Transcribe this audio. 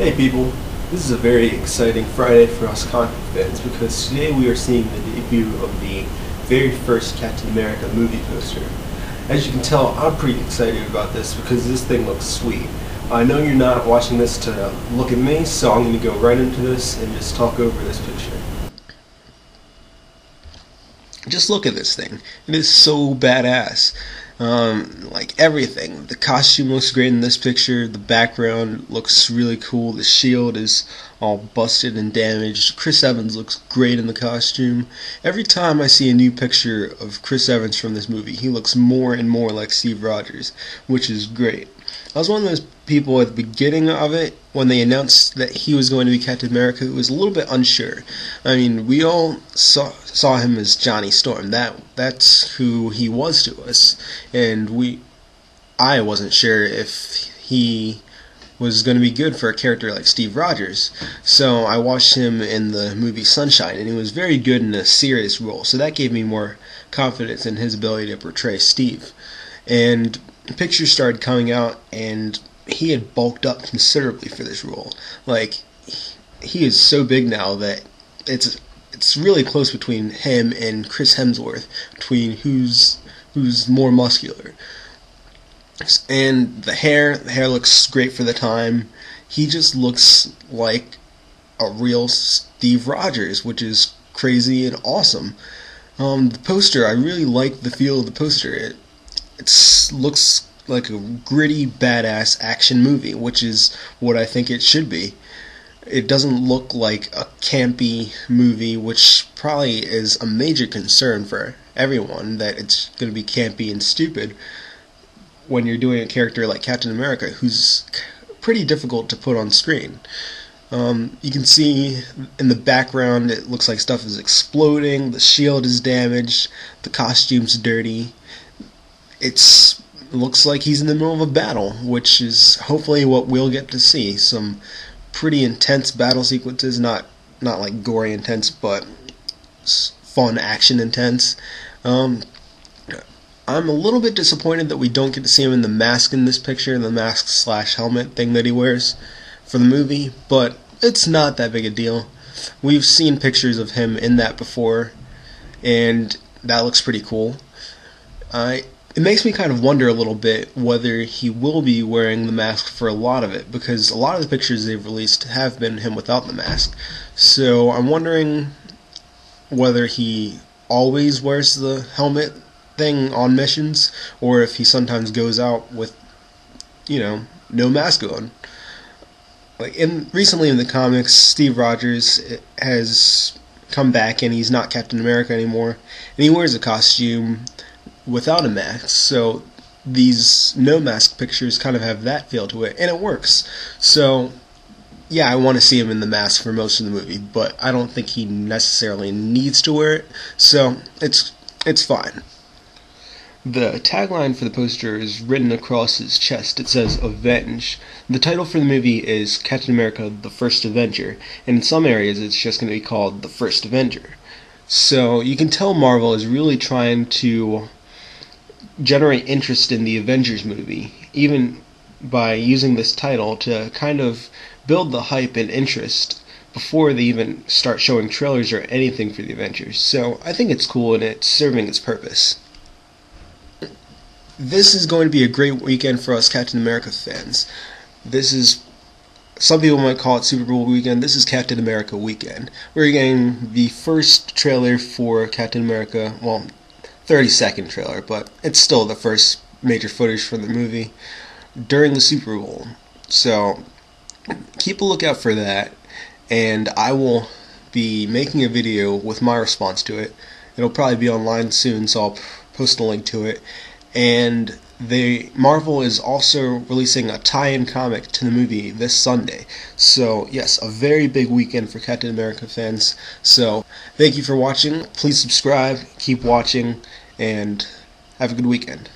Hey people, this is a very exciting Friday for us comic fans because today we are seeing the debut of the very first Captain America movie poster. As you can tell, I'm pretty excited about this because this thing looks sweet. I know you're not watching this to look at me, so I'm going to go right into this and just talk over this picture. Just look at this thing. It is so badass. Like everything. The costume looks great in this picture. The background looks really cool. The shield is all busted and damaged. Chris Evans looks great in the costume. Every time I see a new picture of Chris Evans from this movie, he looks more and more like Steve Rogers, which is great. I was one of those people at the beginning of it, when they announced that he was going to be Captain America, who was a little bit unsure. I mean, we all saw him as Johnny Storm. That's who he was to us. And I wasn't sure if he was going to be good for a character like Steve Rogers. So I watched him in the movie Sunshine, and he was very good in a serious role. So that gave me more confidence in his ability to portray Steve. And pictures started coming out, and he had bulked up considerably for this role. Like, he is so big now that it's really close between him and Chris Hemsworth, between who's more muscular. And the hair looks great for the time. He just looks like a real Steve Rogers, which is crazy and awesome. The poster, I really like the feel of the poster. It looks like a gritty, badass action movie, which is what I think it should be. It doesn't look like a campy movie, which probably is a major concern for everyone, that it's going to be campy and stupid when you're doing a character like Captain America, who's pretty difficult to put on screen. You can see in the background it looks like stuff is exploding, the shield is damaged, the costume's dirty. It looks like he's in the middle of a battle, which is hopefully what we'll get to see. Some pretty intense battle sequences, not like gory intense, but fun action intense. I'm a little bit disappointed that we don't get to see him in the mask in this picture, the mask/helmet thing that he wears for the movie, but it's not that big a deal. We've seen pictures of him in that before, and that looks pretty cool. It makes me kind of wonder a little bit whether he will be wearing the mask for a lot of it, because a lot of the pictures they've released have been him without the mask. So I'm wondering whether he always wears the helmet thing on missions, or if he sometimes goes out with, no mask on. Like recently in the comics, Steve Rogers has come back and he's not Captain America anymore, and he wears a costume without a mask, so these no mask pictures kind of have that feel to it, and it works. So yeah, I want to see him in the mask for most of the movie, but I don't think he necessarily needs to wear it, so it's fine. The tagline for the poster is written across his chest. It says Avenge. The title for the movie is Captain America: The First Avenger, and in some areas it's just going to be called The First Avenger. So you can tell Marvel is really trying to generate interest in the Avengers movie, even by using this title to kind of build the hype and interest before they even start showing trailers or anything for the Avengers. So I think it's cool, and it's serving its purpose. This is going to be a great weekend for us Captain America fans. Some people might call it Super Bowl weekend. This is Captain America weekend. We're getting the first trailer for Captain America, well, 30-second trailer, but it's still the first major footage for the movie during the Super Bowl. So keep a lookout for that, and I will be making a video with my response to it. It'll probably be online soon, so I'll post a link to it. And Marvel is also releasing a tie-in comic to the movie this Sunday. So yes, a very big weekend for Captain America fans. So thank you for watching. Please subscribe, keep watching, and have a good weekend.